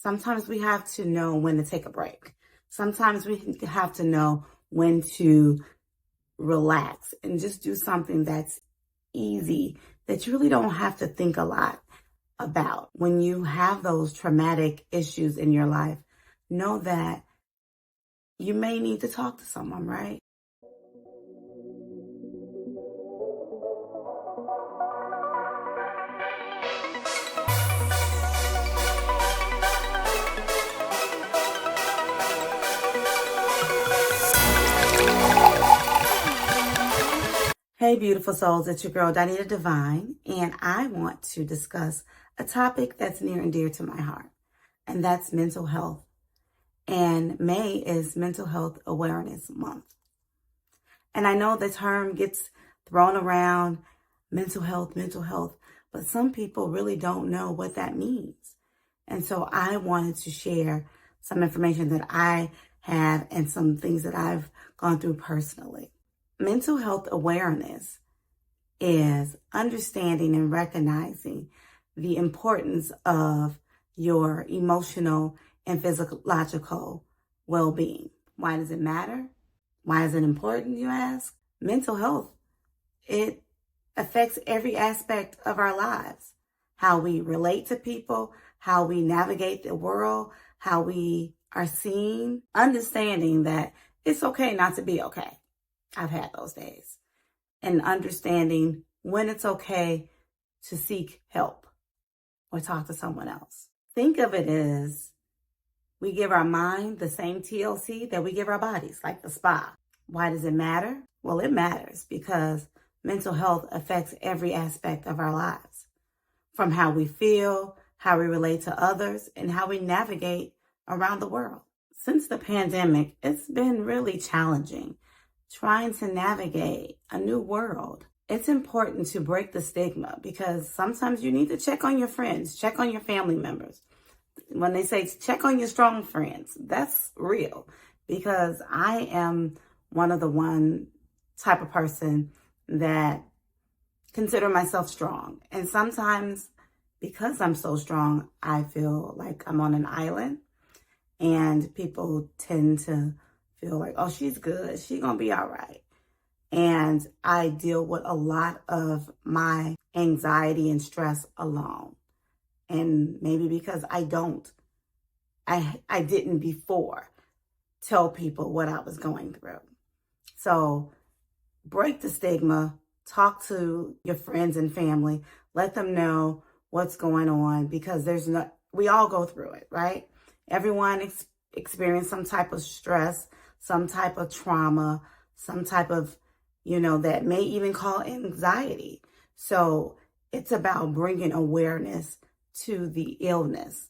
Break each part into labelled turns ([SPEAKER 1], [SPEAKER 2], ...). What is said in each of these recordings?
[SPEAKER 1] Sometimes we have to know when to take a break. Sometimes we have to know when to relax and just do something that's easy, that you really don't have to think a lot about. When you have those traumatic issues in your life, know that you may need to talk to someone, right? Hey, beautiful souls, it's your girl, Donita Divine, and I want to discuss a topic that's near and dear to my heart, and that's mental health. And May is Mental Health Awareness Month. And I know the term gets thrown around, mental health, but some people really don't know what that means. And so I wanted to share some information that I have and some things that I've gone through personally. Mental health awareness is understanding and recognizing the importance of your emotional and physiological well-being. Why does it matter? Why is it important, you ask? Mental health, it affects every aspect of our lives. How we relate to people, how we navigate the world, how we are seen, understanding that it's okay not to be okay. I've had those days. And understanding when it's okay to seek help or talk to someone else. Think of it as we give our mind the same TLC that we give our bodies, like the spa. Why does it matter? Well, it matters because mental health affects every aspect of our lives. From how we feel, how we relate to others, and how we navigate around the world. Since the pandemic, it's been really challenging trying to navigate a new world. It's important to break the stigma because sometimes you need to check on your friends, check on your family members. When they say check on your strong friends, that's real because I am one of the one type of person that consider myself strong. And sometimes because I'm so strong, I feel like I'm on an island and people tend to feel like, oh, she's good. She's going to be all right. And I deal with a lot of my anxiety and stress alone. And maybe because I didn't before tell people what I was going through. So break the stigma, talk to your friends and family, let them know what's going on because we all go through it, right? Everyone experience some type of stress, some type of trauma, some type of, that may even cause anxiety. So it's about bringing awareness to the illness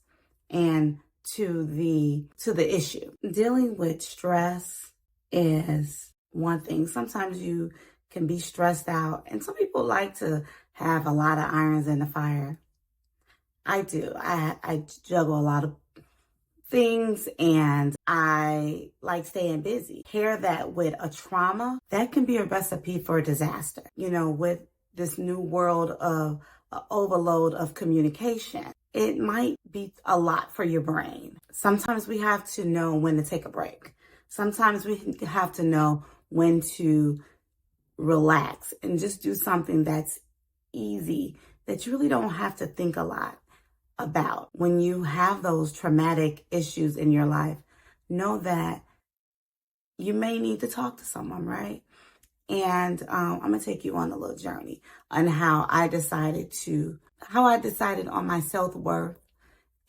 [SPEAKER 1] and to the issue. Dealing with stress is one thing. Sometimes you can be stressed out, and some people like to have a lot of irons in the fire. I do. I juggle a lot of things and I like staying busy. Pair that with a trauma, that can be a recipe for a disaster. With this new world of overload of communication, it might be a lot for your brain. Sometimes we have to know when to take a break. Sometimes we have to know when to relax and just do something that's easy, that you really don't have to think a lot about. When you have those traumatic issues in your life, know that you may need to talk to someone, right? And I'm going to take you on a little journey on how I decided on my self-worth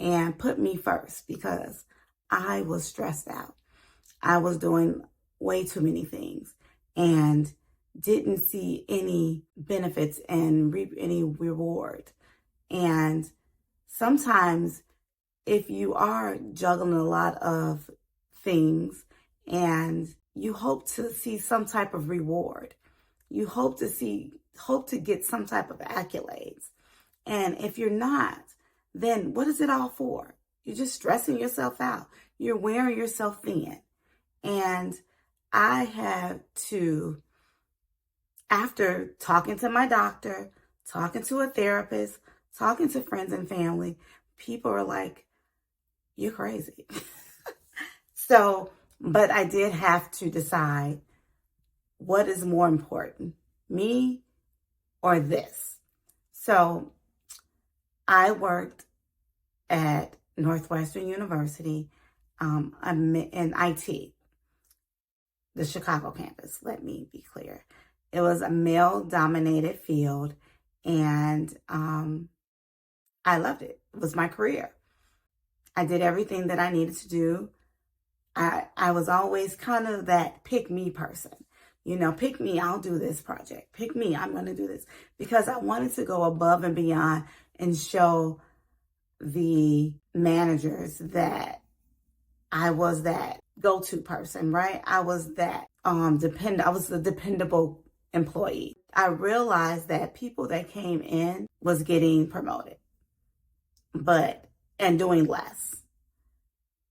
[SPEAKER 1] and put me first because I was stressed out. I was doing way too many things and didn't see any benefits and reap any reward. And sometimes if you are juggling a lot of things and you hope to see some type of reward, you hope to get some type of accolades. And if you're not, then what is it all for? You're just stressing yourself out. You're wearing yourself thin. And I had to, after talking to my doctor, talking to a therapist, talking to friends and family, people are like, you're crazy. So, but I did have to decide, what is more important, me or this? So I worked at Northwestern University in IT, the Chicago campus, let me be clear. It was a male-dominated field, and I loved it. It was my career. I did everything that I needed to do. I was always kind of that pick me person. Pick me, I'll do this project. Pick me, I'm going to do this. Because I wanted to go above and beyond and show the managers that I was that go-to person, right? I was that I was the dependable employee. I realized that people that came in was getting promoted, and doing less.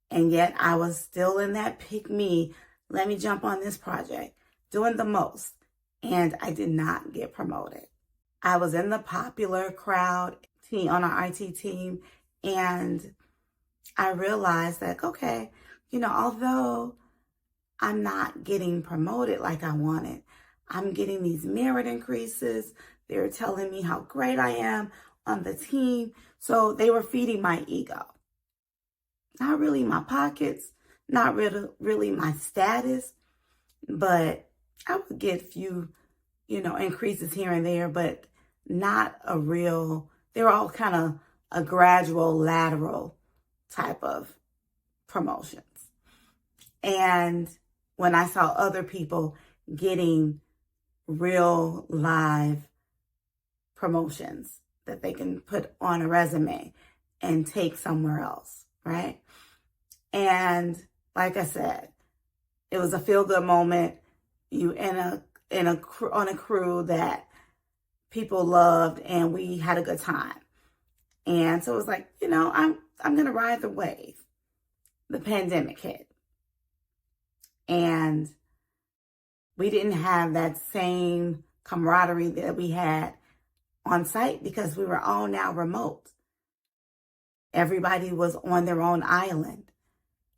[SPEAKER 1] And yet I was still in that pick me, let me jump on this project, doing the most. And I did not get promoted. I was in the popular crowd team on our IT team. And I realized that, okay, although I'm not getting promoted like I wanted, I'm getting these merit increases. They're telling me how great I am on the team. So they were feeding my ego. Not really my pockets, not really my status, but I would get a few, increases here and there, but not a real, they were all kind of a gradual, lateral type of promotions. And when I saw other people getting real live promotions that they can put on a resume and take somewhere else, right? And like I said, it was a feel-good moment. You on a crew that people loved, and we had a good time. And so it was like, I'm gonna ride the wave. The pandemic hit, and we didn't have that same camaraderie that we had on site because we were all now remote. Everybody was on their own island.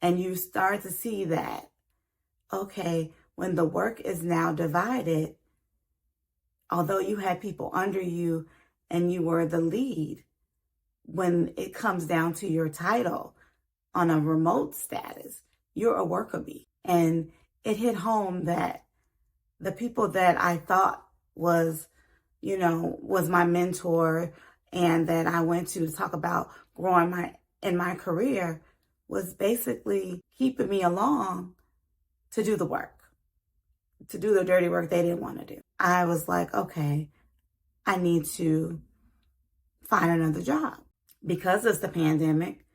[SPEAKER 1] And you start to see that, okay, when the work is now divided, although you had people under you and you were the lead, when it comes down to your title on a remote status, you're a worker bee. And it hit home that the people that I thought was my mentor and that I went to talk about growing in my career was basically keeping me along to do the work, to do the dirty work they didn't want to do. I was like, okay, I need to find another job. Because it's the pandemic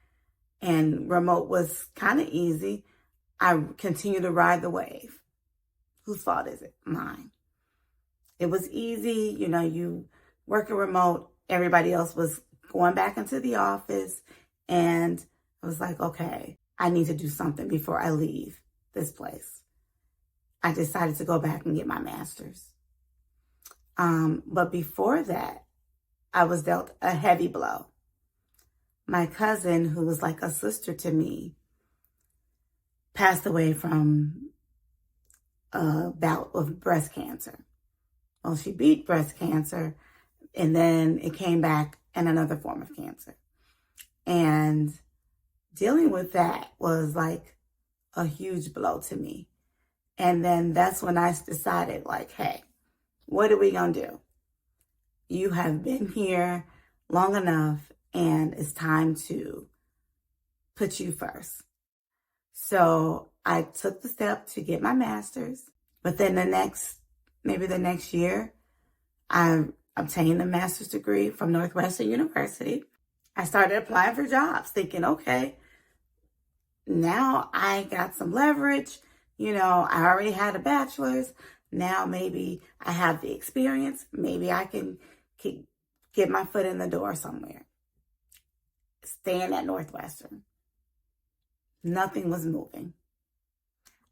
[SPEAKER 1] and remote was kind of easy, I continued to ride the wave. Whose fault is it? Mine. It was easy. You working remote, everybody else was going back into the office, and I was like, okay, I need to do something before I leave this place. I decided to go back and get my master's. But before that, I was dealt a heavy blow. My cousin, who was like a sister to me, passed away from a bout of breast cancer. Well, she beat breast cancer, and then it came back in another form of cancer. And dealing with that was like a huge blow to me. And then that's when I decided, like, hey, what are we going to do? You have been here long enough, and it's time to put you first. So I took the step to get my master's. Within the next year, I obtained a master's degree from Northwestern University. I started applying for jobs thinking, okay, now I got some leverage. I already had a bachelor's. Now maybe I have the experience. Maybe I can get my foot in the door somewhere. Staying at Northwestern. Nothing was moving.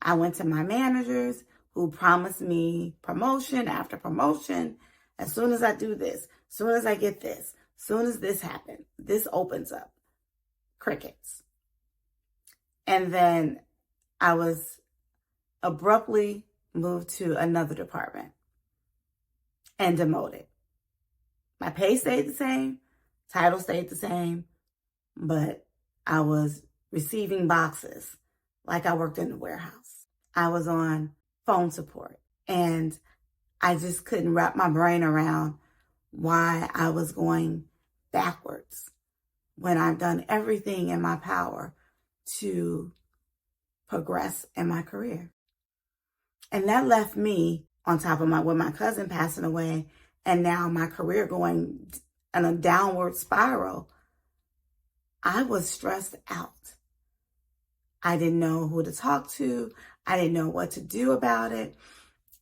[SPEAKER 1] I went to my managers who promised me promotion after promotion. As soon as I do this, as soon as I get this, as soon as this happens, this opens up. Crickets. And then I was abruptly moved to another department and demoted. My pay stayed the same, title stayed the same, but I was receiving boxes like I worked in the warehouse. I was on phone support, and I just couldn't wrap my brain around why I was going backwards when I've done everything in my power to progress in my career. And that left me on top of with my cousin passing away, and now my career going in a downward spiral. I was stressed out. I didn't know who to talk to. I didn't know what to do about it.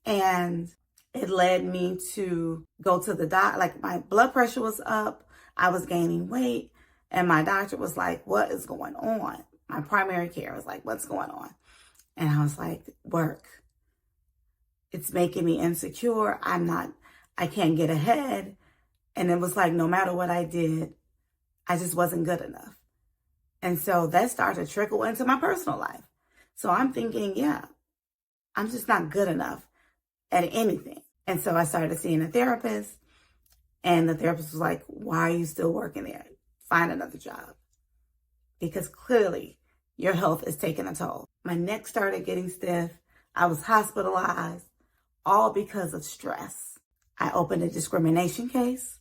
[SPEAKER 1] And it led me to go to the doctor. Like, my blood pressure was up. I was gaining weight. And my doctor was like, what is going on? My primary care was like, what's going on? And I was like, work. It's making me insecure. I can't get ahead. And it was like, no matter what I did, I just wasn't good enough. And so that started to trickle into my personal life. So I'm thinking, yeah, I'm just not good enough at anything. And so I started seeing a therapist, and the therapist was like, why are you still working there? Find another job. Because clearly your health is taking a toll. My neck started getting stiff. I was hospitalized, all because of stress. I opened a discrimination case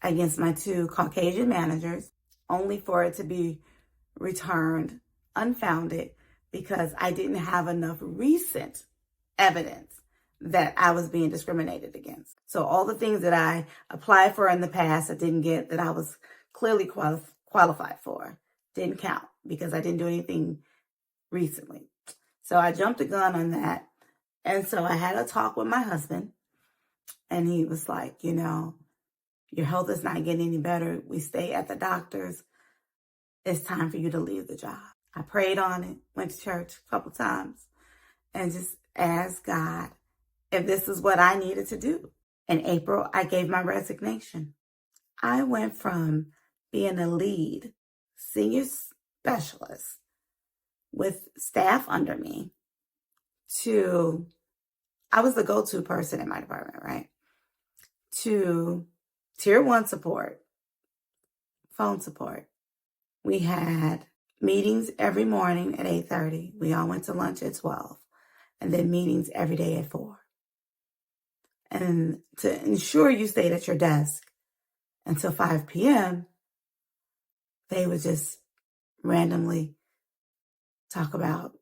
[SPEAKER 1] against my 2 Caucasian managers, only for it to be returned unfounded because I didn't have enough recent evidence that I was being discriminated against. So all the things that I applied for in the past I didn't get, that I was clearly qualified for, didn't count because I didn't do anything recently. So I jumped the gun on that. And so I had a talk with my husband, and he was like, your health is not getting any better. We stay at the doctor's. It's time for you to leave the job. I prayed on it, went to church a couple times, and just asked God if this is what I needed to do. In April, I gave my resignation. I went from being a lead senior specialist with staff under me to, I was the go-to person in my department, right? To tier 1 support, phone support. We had meetings every morning at 8:30. We all went to lunch at 12. And then meetings every day at 4. And to ensure you stayed at your desk until 5 p.m., they would just randomly talk about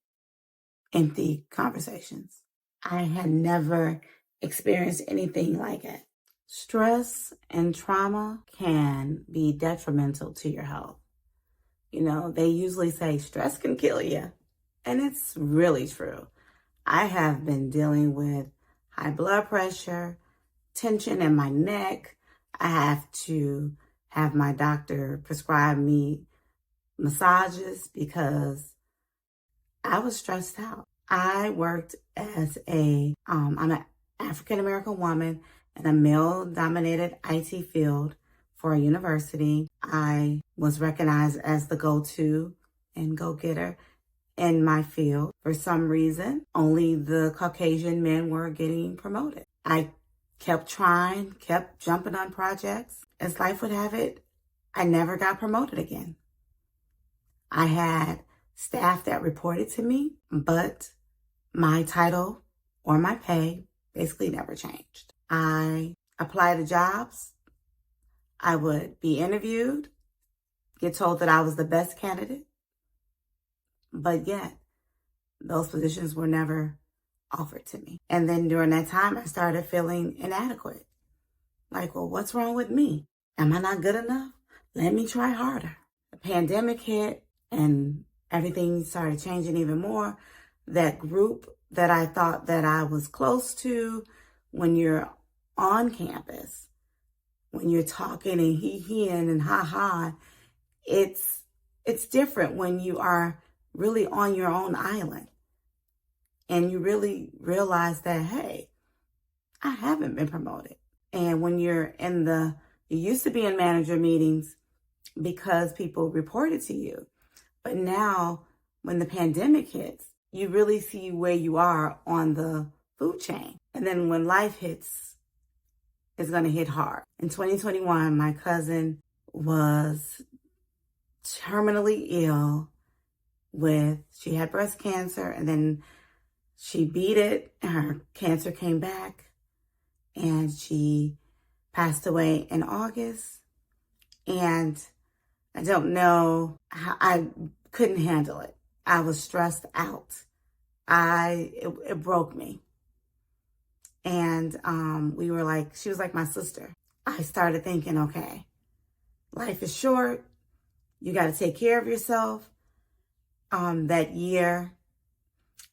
[SPEAKER 1] empty conversations. I had never experienced anything like it. Stress and trauma can be detrimental to your health. They usually say stress can kill you, and it's really true. I have been dealing with high blood pressure, tension in my neck. I have to have my doctor prescribe me massages because I was stressed out. I worked as I'm an African-American woman in a male-dominated IT field for a university. I was recognized as the go-to and go-getter in my field. For some reason, only the Caucasian men were getting promoted. I kept trying, kept jumping on projects. As life would have it, I never got promoted again. I had staff that reported to me, but my title or my pay basically never changed. I applied to jobs. I would be interviewed, get told that I was the best candidate, but yet those positions were never offered to me. And then during that time, I started feeling inadequate. Like, well, what's wrong with me? Am I not good enough? Let me try harder. The pandemic hit and everything started changing even more. That group that I thought that I was close to, when you're on campus, when you're talking and he-heing and ha-ha, it's different when you are really on your own island and you really realize that, hey, I haven't been promoted. And when you're you used to be in manager meetings because people reported to you, but now when the pandemic hits, you really see where you are on the food chain. And then when life hits, it's going to hit hard. In 2021, my cousin was terminally ill she had breast cancer, and then she beat it, and her cancer came back, and she passed away in August. And I don't know how, I couldn't handle it. I was stressed out. It broke me. And we were like, she was like my sister. I started thinking, okay, life is short. You got to take care of yourself. That year,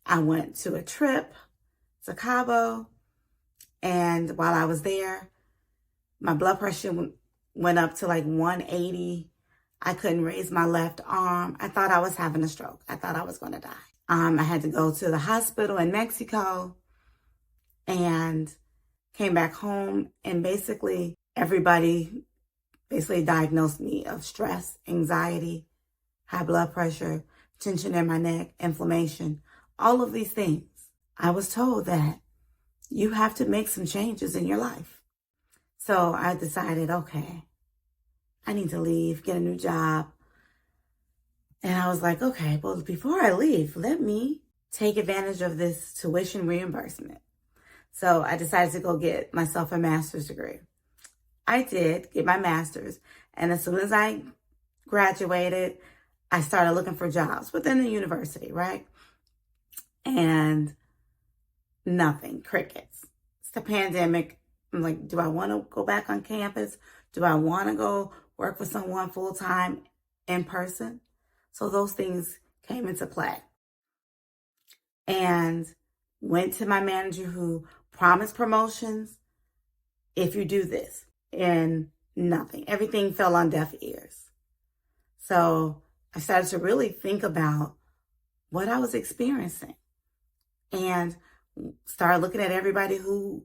[SPEAKER 1] I went to a trip to Cabo. And while I was there, my blood pressure went up to like 180. I couldn't raise my left arm. I thought I was having a stroke. I thought I was going to die. I had to go to the hospital in Mexico and came back home. And basically, everybody diagnosed me of stress, anxiety, high blood pressure, tension in my neck, inflammation, all of these things. I was told that you have to make some changes in your life. So I decided, okay, I need to leave, get a new job. And I was like, okay, well, before I leave, let me take advantage of this tuition reimbursement. So I decided to go get myself a master's degree. I did get my master's. And as soon as I graduated, I started looking for jobs within the university, right? And nothing, crickets. It's the pandemic. I'm like, do I want to go back on campus? Do I want to go work for someone full-time in person? So those things came into play. And went to my manager who promised promotions if you do this. And nothing. Everything fell on deaf ears. So I started to really think about what I was experiencing and started looking at everybody who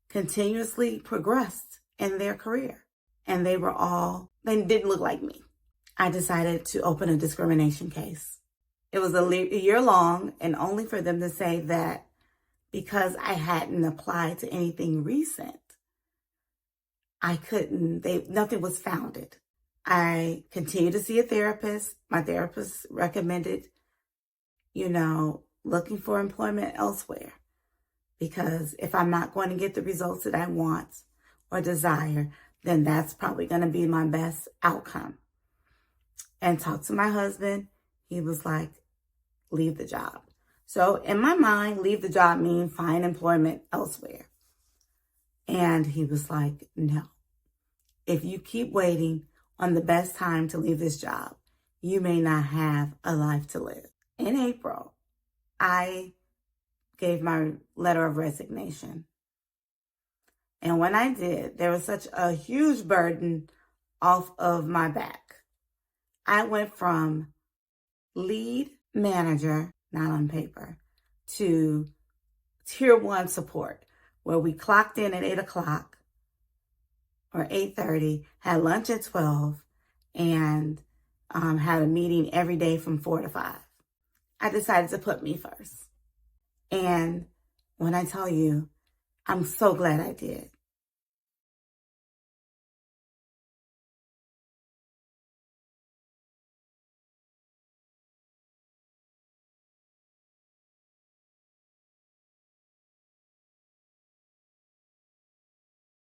[SPEAKER 1] continuously progressed in their career. And they didn't look like me. I decided to open a discrimination case. It was a year long, and only for them to say that because I hadn't applied to anything recent, nothing was founded. I continued to see a therapist. My therapist recommended, looking for employment elsewhere. Because if I'm not going to get the results that I want or desire, then that's probably going to be my best outcome. And talked to my husband. He was like, leave the job. So in my mind, leave the job means find employment elsewhere. And he was like, no. If you keep waiting on the best time to leave this job, you may not have a life to live. In April, I gave my letter of resignation. And when I did, there was such a huge burden off of my back. I went from lead manager, not on paper, to tier 1 support, where we clocked in at 8 o'clock or 8:30, had lunch at 12, and had a meeting every day from 4 to 5. I decided to put me first. And when I tell you, I'm so glad I did.